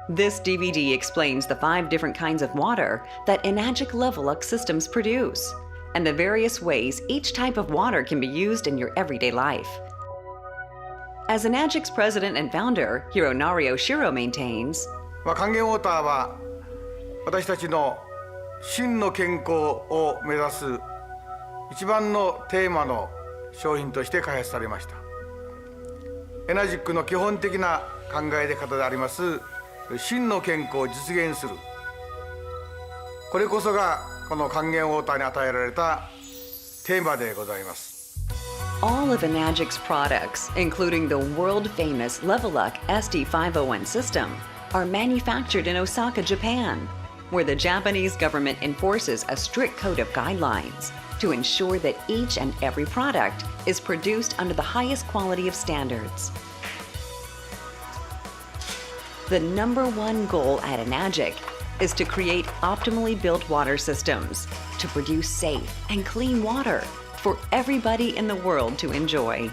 This DVD explains the 5 different kinds of water that Enagic Level-Up systems produce, and the various ways each type of water can be used in your everyday life. As Enagic's president and founder, Hironari Oshiro maintains, 還元ウォーターは私たちの真の健康を目指す一番のテーマの商品として開発されました。エナジックの基本的な考え方であります真の健康を実現する、これこそがこの還元ウォーターに与えられたテーマでございます。All of Enagic's products, including the world-famous Level-Up SD501 system, are manufactured in Osaka, Japan, where the Japanese government enforces a strict code of guidelines to ensure that each and every product is produced under the highest quality of standards. The #1 goal at Enagic is to create optimally built water systems to produce safe and clean water for everybody in the world to enjoy.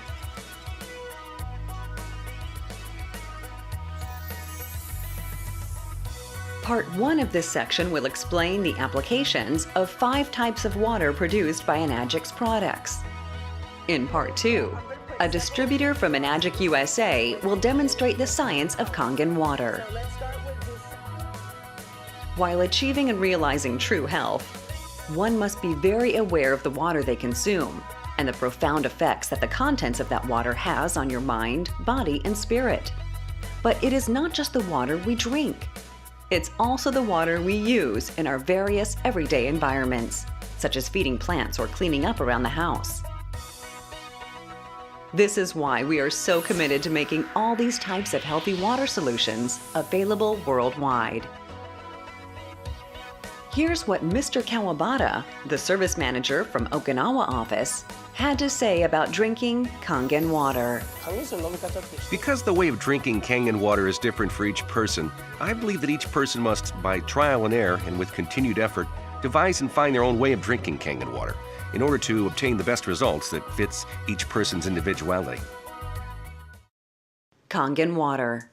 Part 1 of this section will explain the applications of 5 types of water produced by Enagic's products. In Part 2, a distributor from Enagic USA will demonstrate the science of Kangen water. While achieving and realizing true health, one must be very aware of the water they consume and the profound effects that the contents of that water has on your mind, body, and spirit. But it is not just the water we drink. It's also the water we use in our various everyday environments, such as feeding plants or cleaning up around the house. This is why we are so committed to making all these types of healthy water solutions available worldwide. Here's what Mr. Kawabata, the service manager from Okinawa office, had to say about drinking Kangen water. Because the way of drinking Kangen water is different for each person, I believe that each person must, by trial and error and with continued effort, devise and find their own way of drinking Kangen water in order to obtain the best results that fits each person's individuality. Kangen water.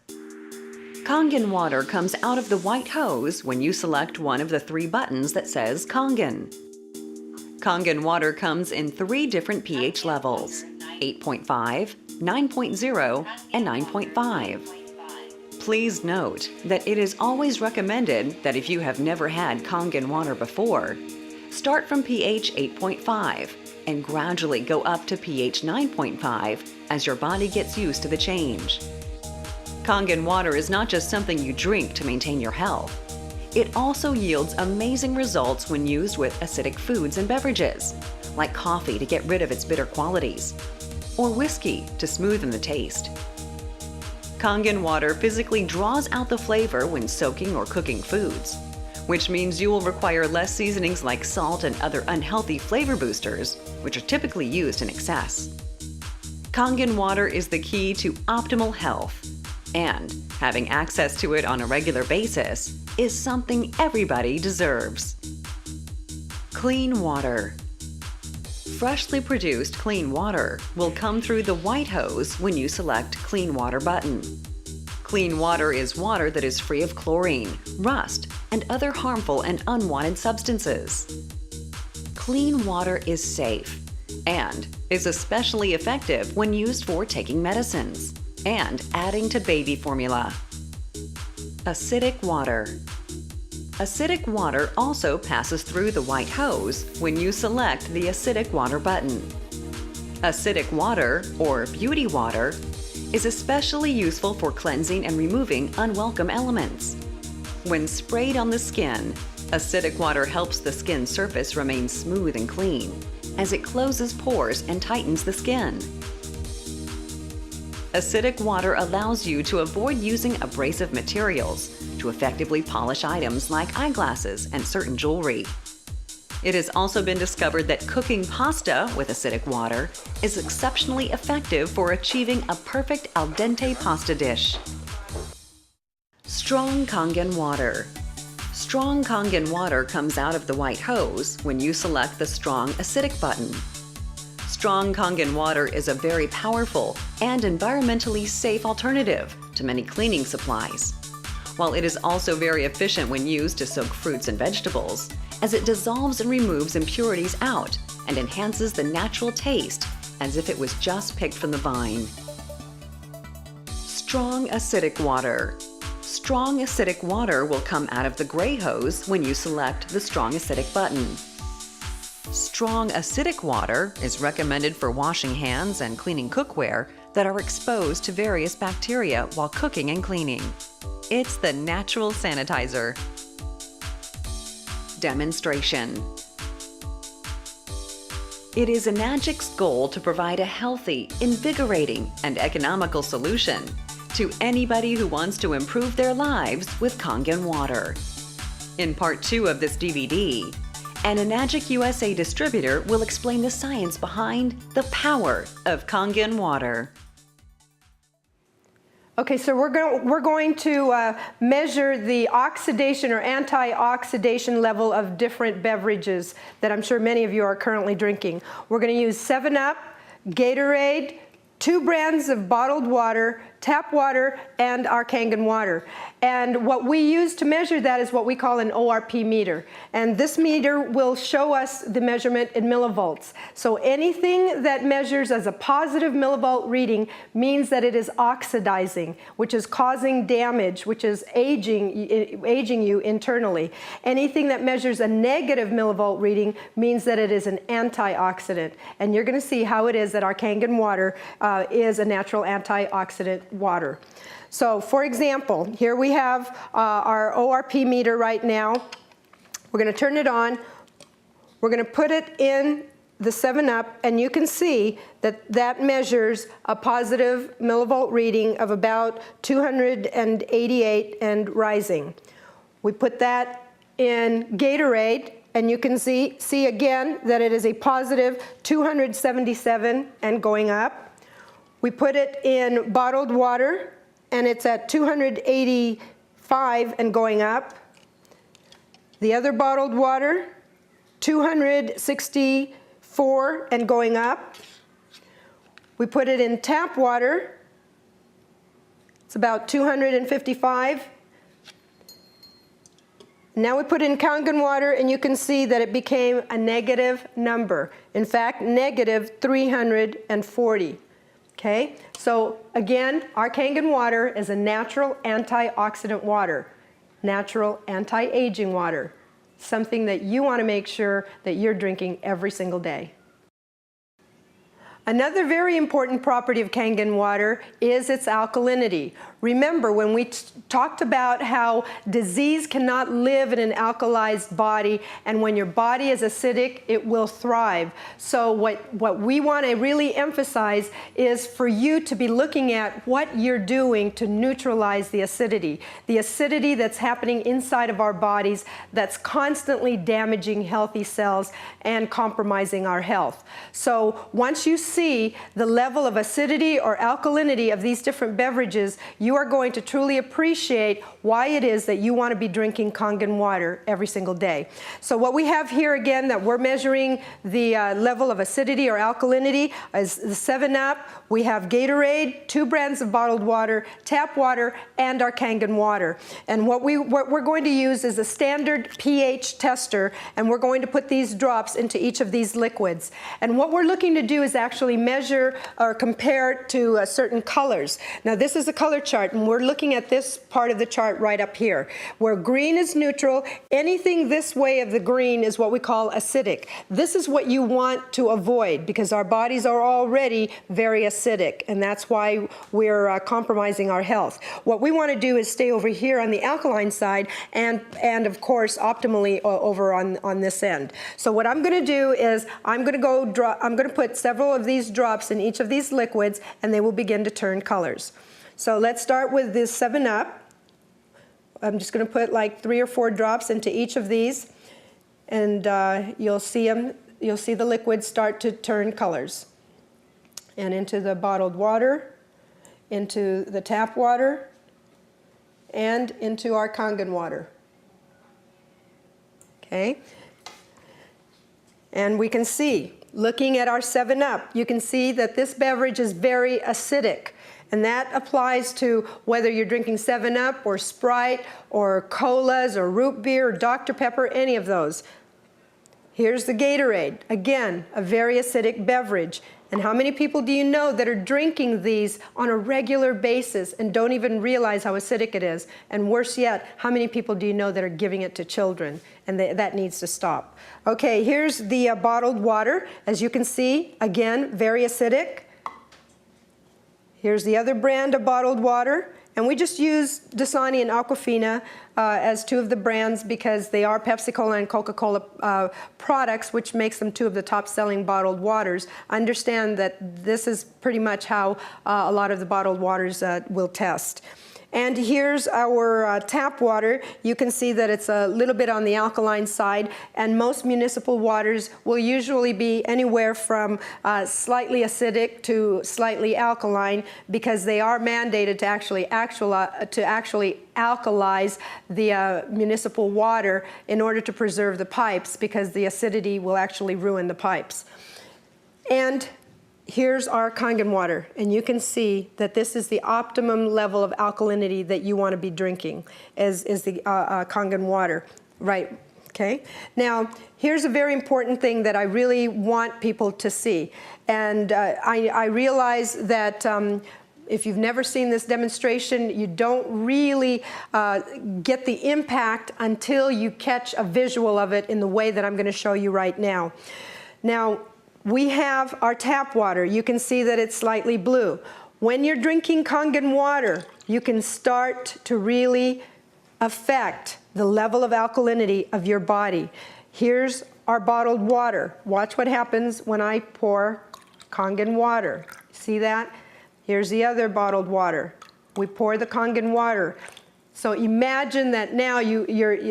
Kangen water comes out of the white hose when you select one of the 3 buttons that says Kangen. Kangen water comes in 3 different pH levels, 8.5, 9.0, and 9.5. Please note that it is always recommended that if you have never had Kangen water before, start from pH 8.5 and gradually go up to pH 9.5 as your body gets used to the change. Kangen water is not just something you drink to maintain your health. It also yields amazing results when used with acidic foods and beverages, like coffee to get rid of its bitter qualities, or whiskey to smoothen the taste. Kangen water physically draws out the flavor when soaking or cooking foods, which means you will require less seasonings like salt and other unhealthy flavor boosters, which are typically used in excess. Kangen water is the key to optimal health, and having access to it on a regular basis is something everybody deserves. Clean water. Freshly produced clean water will come through the white hose when you select Clean Water button. Clean water is water that is free of chlorine, rust, and other harmful and unwanted substances. Clean water is safe and is especially effective when used for taking medicines and adding to baby formula. Acidic water. Acidic water also passes through the white hose when you select the Acidic Water button. Acidic water, or beauty water, is especially useful for cleansing and removing unwelcome elements. When sprayed on the skin, acidic water helps the skin surface remain smooth and clean, as it closes pores and tightens the skin. Acidic water allows you to avoid using abrasive materials to effectively polish items like eyeglasses and certain jewelry. It has also been discovered that cooking pasta with acidic water is exceptionally effective for achieving a perfect al dente pasta dish. Strong Kangen water. Strong Kangen water comes out of the white hose when you select the Strong Acidic button. Strong Kangen water is a very powerful and environmentally safe alternative to many cleaning supplies. while it is also very efficient when used to soak fruits and vegetables, as it dissolves and removes impurities out and enhances the natural taste as if it was just picked from the vine. Strong acidic water. Strong acidic water will come out of the gray hose when you select the strong acidic button. Strong acidic water is recommended for washing hands and cleaning cookware that are exposed to various bacteria while cooking and cleaning. It's the natural sanitizer. Demonstration. It is Enagic's goal to provide a healthy, invigorating, and economical solution to anybody who wants to improve their lives with Kangen water. In part 2 of this DVD, an Enagic USA distributor will explain the science behind the power of Kangen water. Okay, so we're going to measure the oxidation or antioxidant level of different beverages that I'm sure many of you are currently drinking. We're going to use 7-Up, Gatorade, 2 brands of bottled water, tap water, and our Kangen water. And what we use to measure that is what we call an ORP meter. And this meter will show us the measurement in millivolts. So anything that measures as a positive millivolt reading means that it is oxidizing, which is causing damage, which is aging you internally. Anything that measures a negative millivolt reading means that it is an antioxidant. And you're going to see how it is that our Kangen water is a natural antioxidant water. So, for example, here we have our ORP meter right now. We're going to turn it on. We're going to put it in the 7-Up, and you can see that that measures a positive millivolt reading of about 288 and rising. We put that in Gatorade, and you can see again that it is a positive 277 and going up. We put it in bottled water, and it's at 285 and going up. The other bottled water, 264 and going up. We put it in tap water. It's about 255. Now we put in Kangen water, and you can see that it became a negative number. In fact, negative 340. Okay, so again, our Kangen water is a natural antioxidant water, natural anti-aging water, something that you want to make sure that you're drinking every single day. Another very important property of Kangen water is its alkalinity. Remember, when we talked about how disease cannot live in an alkalized body, and when your body is acidic, it will thrive. So what we want to really emphasize is for you to be looking at what you're doing to neutralize the acidity that's happening inside of our bodies that's constantly damaging healthy cells and compromising our health. So once you see the level of acidity or alkalinity of these different beverages, you are going to truly appreciate why it is that you want to be drinking Kangen water every single day. So what we have here again that we're measuring the level of acidity or alkalinity is the 7-Up. We have Gatorade, 2 brands of bottled water, tap water, and our Kangen water. And what we're going to use is a standard pH tester, and we're going to put these drops into each of these liquids. And what we're looking to do is actually measure or compare to certain colors. Now this is a color chart, and we're looking at this part of the chart right up here. Where green is neutral, anything this way of the green is what we call acidic. This is what you want to avoid because our bodies are already very acidic, and that's why we're compromising our health. What we want to do is stay over here on the alkaline side and of course optimally over on this end. So what I'm going to do is I'm going to put several of these drops in each of these liquids, and they will begin to turn colors. So let's start with this 7-Up. I'm just going to put like 3 or 4 drops into each of these, and you'll see the liquids start to turn colors. And into the bottled water, into the tap water, and into our Kangen water. Okay? And we can see, looking at our 7-Up, you can see that this beverage is very acidic. And that applies to whether you're drinking 7-Up or Sprite or colas or root beer or Dr. Pepper, any of those. Here's the Gatorade. Again, a very acidic beverage. And how many people do you know that are drinking these on a regular basis and don't even realize how acidic it is? And worse yet, how many people do you know that are giving it to children? And that needs to stop. Okay, here's the bottled water. As you can see, again, very acidic. Here's the other brand of bottled water. And we just use Dasani and Aquafina as two of the brands because they are Pepsi-Cola and Coca-Cola products, which makes them two of the top-selling bottled waters. Understand that this is pretty much how a lot of the bottled waters will test. And here's our tap water. You can see that it's a little bit on the alkaline side, and most municipal waters will usually be anywhere from slightly acidic to slightly alkaline because they are mandated to actually alkalize the municipal water in order to preserve the pipes because the acidity will actually ruin the pipes. And here's our Kangen water, and you can see that this is the optimum level of alkalinity that you want to be drinking, is the Kangen water, right? Okay. Now, here's a very important thing that I really want people to see, and I realize that if you've never seen this demonstration, you don't really get the impact until you catch a visual of it in the way that I'm going to show you right now. Now, we have our tap water. You can see that it's slightly blue. When you're drinking Kangen water, you can start to really affect the level of alkalinity of your body. Here's our bottled water. Watch what happens when I pour Kangen water. See that? Here's the other bottled water. We pour the Kangen water. So imagine that now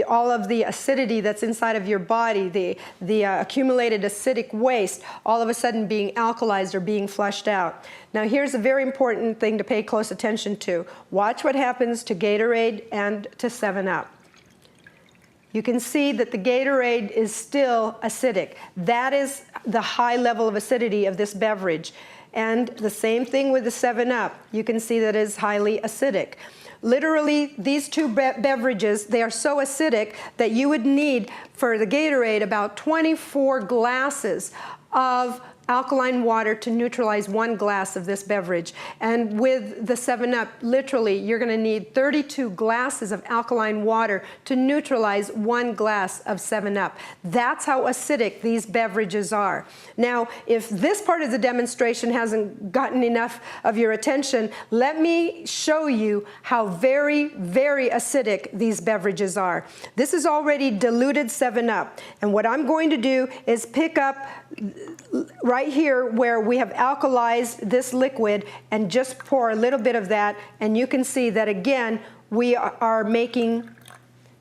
all of the acidity that's inside of your body, the accumulated acidic waste, all of a sudden being alkalized or being flushed out. Now here's a very important thing to pay close attention to. Watch what happens to Gatorade and to 7-Up. You can see that the Gatorade is still acidic. That is the high level of acidity of this beverage. And the same thing with the 7-Up. You can see that it is highly acidic. Literally, these two beverages, they are so acidic that you would need, for the Gatorade, about 24 glasses of alkaline water to neutralize 1 glass of this beverage. And with the 7-Up, literally, you're going to need 32 glasses of alkaline water to neutralize 1 glass of 7-Up. That's how acidic these beverages are. Now, if this part of the demonstration hasn't gotten enough of your attention, let me show you how very, very acidic these beverages are. This is already diluted 7-Up. And what I'm going to do is pick up right here where we have alkalized this liquid and just pour a little bit of that, and you can see that again we are making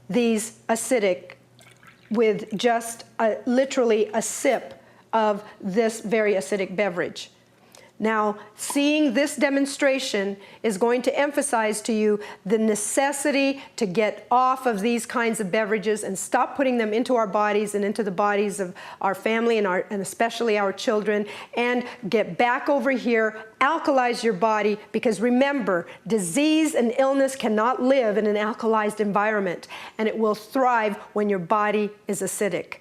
these acidic with just literally a sip of this very acidic beverage. Now, seeing this demonstration is going to emphasize to you the necessity to get off of these kinds of beverages and stop putting them into our bodies and into the bodies of our family and especially our children, and get back over here, alkalize your body, because remember, disease and illness cannot live in an alkalized environment, and it will thrive when your body is acidic.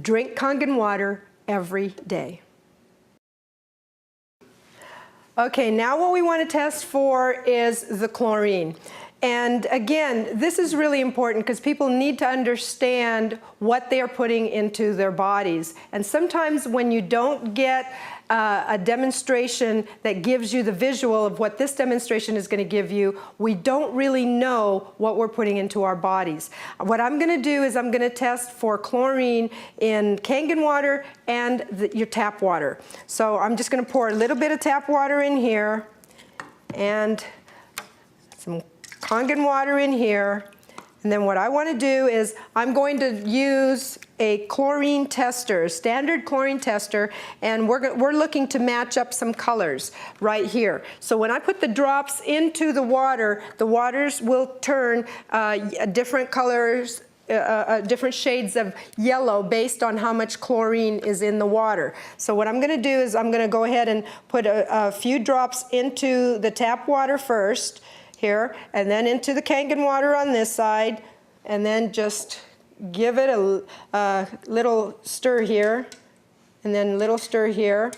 Drink Kangen water every day. Okay, now what we want to test for is the chlorine. And again, this is really important because people need to understand what they are putting into their bodies. And sometimes when you don't get a demonstration that gives you the visual of what this demonstration is going to give you, we don't really know what we're putting into our bodies. What I'm going to do is I'm going to test for chlorine in Kangen water and your tap water. So I'm just going to pour a little bit of tap water in here and some Kangen water in here. And then what I want to do is I'm going to use a chlorine tester, a standard chlorine tester, and we're looking to match up some colors right here. So when I put the drops into the waters will turn different colors different shades of yellow based on how much chlorine is in the water. So what I'm going to do is I'm going to go ahead and put a few drops into the tap water first here, and then into the Kangen water on this side, and then just give it a little stir here, and then a little stir here,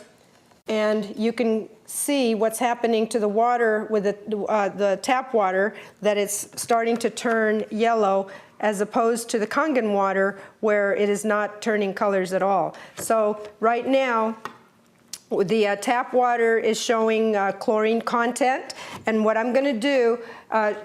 and you can see what's happening to the water with the tap water, that it's starting to turn yellow, as opposed to the Kangen water where it is not turning colors at all. So right now, the tap water is showing chlorine content, and what I'm going to do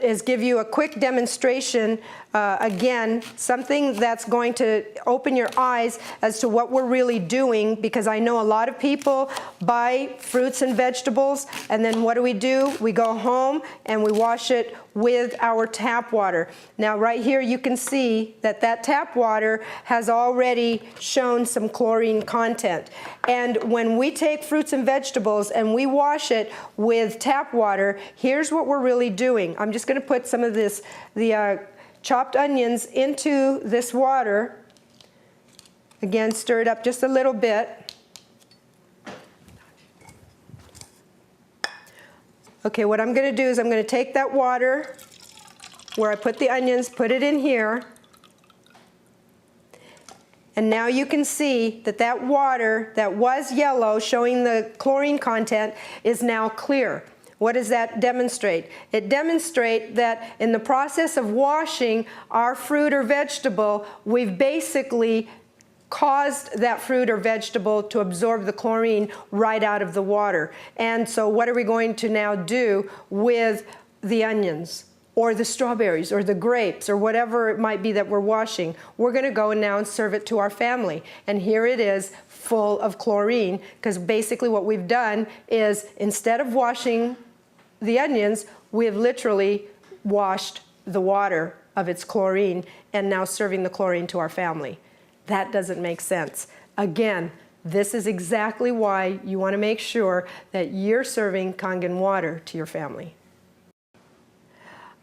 is give you a quick demonstration, again, something that's going to open your eyes as to what we're really doing, because I know a lot of people buy fruits and vegetables, and then what do? We go home and we wash it with our tap water. Now right here you can see that that tap water has already shown some chlorine content. And when we take fruits and vegetables and we wash it with tap water, here's what we're really doing. I'm just going to put some of the chopped onions into this water. Again, stir it up just a little bit. Okay, what I'm going to do is I'm going to take that water where I put the onions, put it in here. And now you can see that that water that was yellow, showing the chlorine content, is now clear. What does that demonstrate? It demonstrates that in the process of washing our fruit or vegetable, we've basically caused that fruit or vegetable to absorb the chlorine right out of the water. And so what are we going to now do with the onions or the strawberries or the grapes or whatever it might be that we're washing? We're going to go now and serve it to our family. And here it is, full of chlorine, because basically what we've done is, instead of washing the onions, we have literally washed the water of its chlorine and now serving the chlorine to our family. That doesn't make sense. Again, this is exactly why you want to make sure that you're serving Kangen water to your family.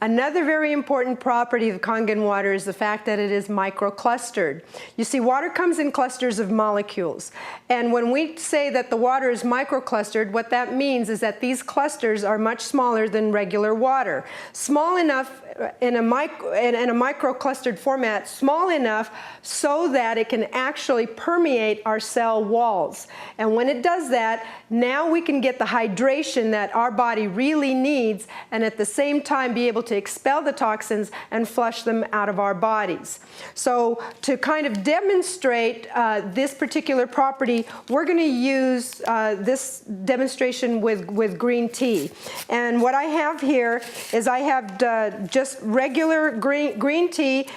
Another very important property of Kangen water is the fact that it is microclustered. You see, water comes in clusters of molecules. And when we say that the water is microclustered, what that means is that these clusters are much smaller than regular water. Small enough in a microclustered format, small enough so that it can actually permeate our cell walls. And when it does that, now we can get the hydration that our body really needs, and at the same time be able to expel the toxins and flush them out of our bodies. So to kind of demonstrate this particular property, we're going to use this demonstration with green tea. And what I have here is I have just regular green tea,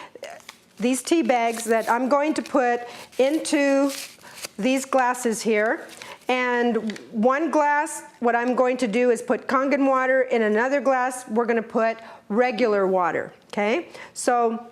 these tea bags that I'm going to put into these glasses here. And one glass, what I'm going to do is put Kangen water. In another glass, we're going to put regular water, okay? So,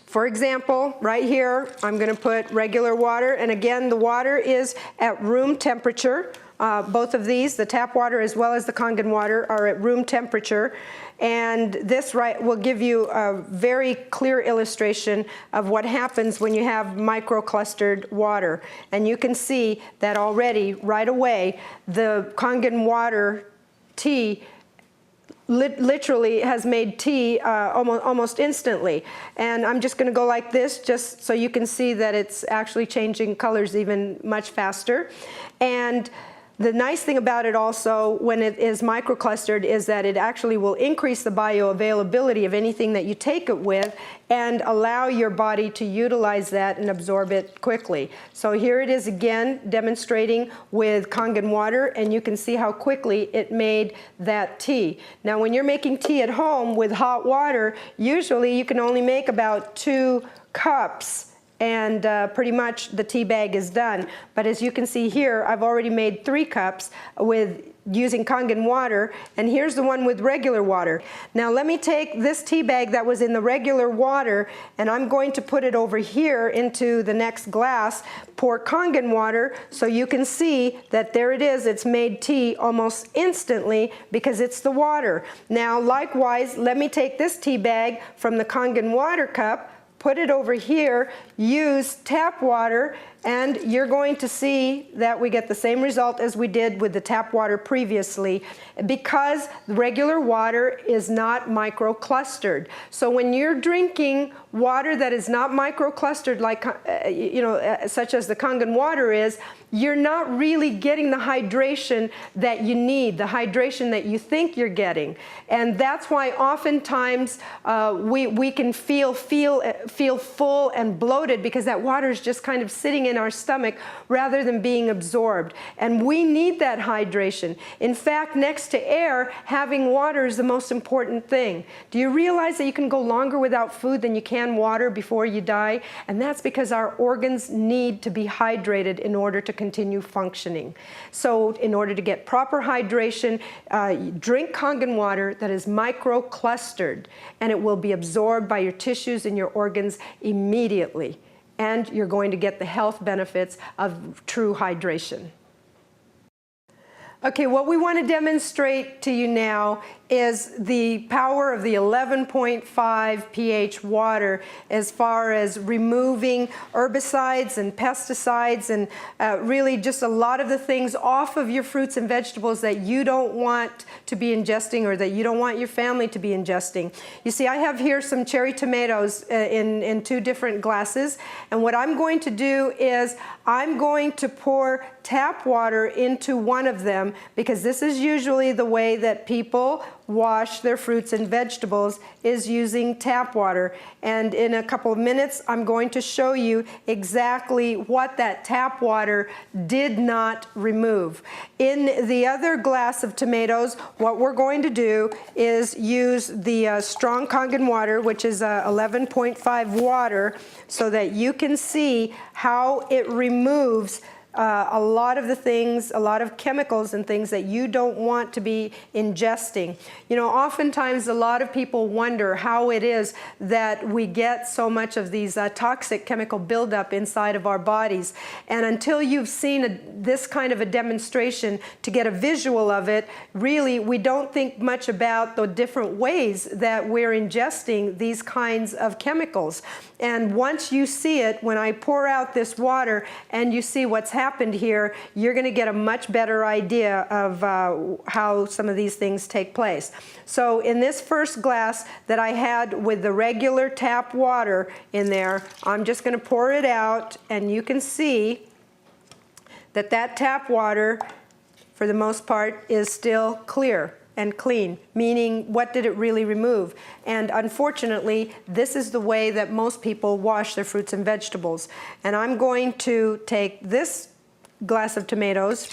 for example, right here, I'm going to put regular water. And again, the water is at room temperature. Both of these, the tap water as well as the Kangen water, are at room temperature. And this will give you a very clear illustration of what happens when you have microclustered water. And you can see that already, right away, the Kangen water tea literally has made tea almost instantly. And I'm just going to go like this just so you can see that it's actually changing colors even much faster. And the nice thing about it also, when it is microclustered, is that it actually will increase the bioavailability of anything that you take it with and allow your body to utilize that and absorb it quickly. So here it is again demonstrating with Kangen water, and you can see how quickly it made that tea. Now when you're making tea at home with hot water, usually you can only make about 2 cups. And pretty much the tea bag is done. But as you can see here, I've already made 3 cups using Kangen water, and here's the one with regular water. Now let me take this tea bag that was in the regular water, and I'm going to put it over here into the next glass, pour Kangen water, so you can see that there it is. It's made tea almost instantly because it's the water. Now likewise, let me take this tea bag from the Kangen water cup, put it over here, use tap water, and you're going to see that we get the same result as we did with the tap water previously, because regular water is not microclustered. So when you're drinking water that is not microclustered, like such as the Kangen water is, you're not really getting the hydration that you need, the hydration that you think you're getting. And that's why oftentimes we can feel full and bloated, because that water is just kind of sitting in our stomach rather than being absorbed. And we need that hydration. In fact, next to air, having water is the most important thing. Do you realize that you can go longer without food than you can water before you die? And that's because our organs need to be hydrated in order to continue functioning. So in order to get proper hydration, drink Kangen water that is microclustered, and it will be absorbed by your tissues and your organs immediately. And you're going to get the health benefits of true hydration. Okay, what we want to demonstrate to you now is the power of the 11.5 pH water as far as removing herbicides and pesticides and really just a lot of the things off of your fruits and vegetables that you don't want to be ingesting or that you don't want your family to be ingesting. You see, I have here some cherry tomatoes in two different glasses, and what I'm going to do is I'm going to pour tap water into one of them, because this is usually the way that people wash their fruits and vegetables, is using tap water. And in a couple of minutes, I'm going to show you exactly what that tap water did not remove. In the other glass of tomatoes, what we're going to do is use the strong Kangen water, which is 11.5 water, so that you can see how it removes a lot of the things, a lot of chemicals and things that you don't want to be ingesting. You know, oftentimes a lot of people wonder how it is that we get so much of these toxic chemical buildup inside of our bodies. And until you've seen this kind of a demonstration to get a visual of it, really we don't think much about the different ways that we're ingesting these kinds of chemicals. And once you see it, when I pour out this water and you see what's happened here, you're going to get a much better idea of how some of these things take place. So in this first glass that I had with the regular tap water in there, I'm just going to pour it out, and you can see that that tap water, for the most part, is still clear and clean, meaning what did it really remove? And unfortunately, this is the way that most people wash their fruits and vegetables. And I'm going to take this glass of tomatoes,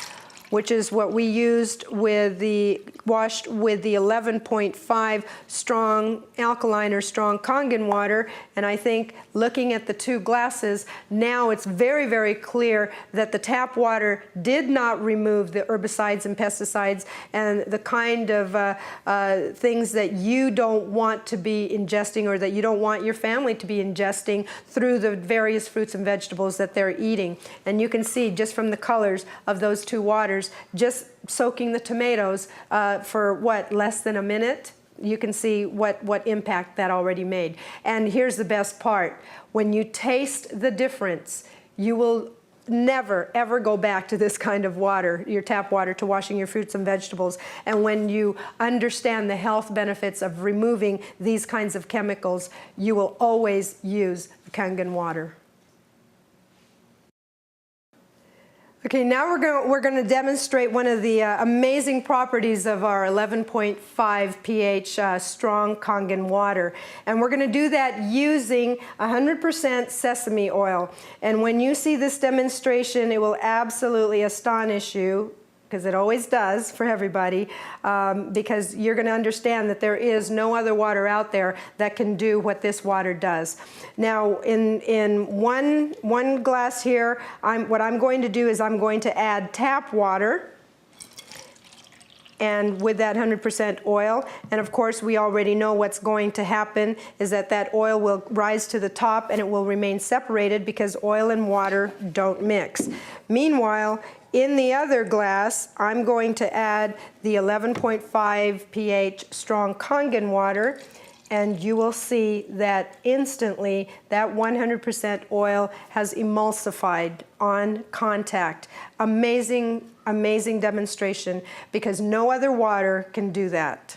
which is what we used with the washed with the 11.5 strong alkaline or strong Kangen water, and I think looking at the two glasses, now it's very, very clear that the tap water did not remove the herbicides and pesticides and the kind of things that you don't want to be ingesting or that you don't want your family to be ingesting through the various fruits and vegetables that they're eating. And you can see just from the colors of those two waters, just soaking the tomatoes for what, less than a minute, you can see what impact that already made. And here's the best part. When you taste the difference, you will never, ever go back to this kind of water, your tap water, to washing your fruits and vegetables. And when you understand the health benefits of removing these kinds of chemicals, you will always use Kangen water. Okay, now we're going to demonstrate one of the amazing properties of our 11.5 pH strong Kangen water. And we're going to do that using 100% sesame oil. And when you see this demonstration, it will absolutely astonish you, because it always does for everybody, because you're going to understand that there is no other water out there that can do what this water does. Now, in one glass here, what I'm going to do is I'm going to add tap water, and with that 100% oil. And of course, we already know what's going to happen is that that oil will rise to the top and it will remain separated because oil and water don't mix. Meanwhile, in the other glass, I'm going to add the 11.5 pH strong Kangen water, and you will see that instantly that 100% oil has emulsified on contact. Amazing, amazing demonstration, because no other water can do that.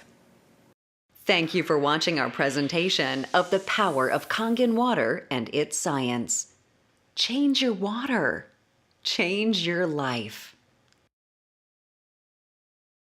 Thank you for watching our presentation of the power of Kangen water and its science. Change your water. Change your life.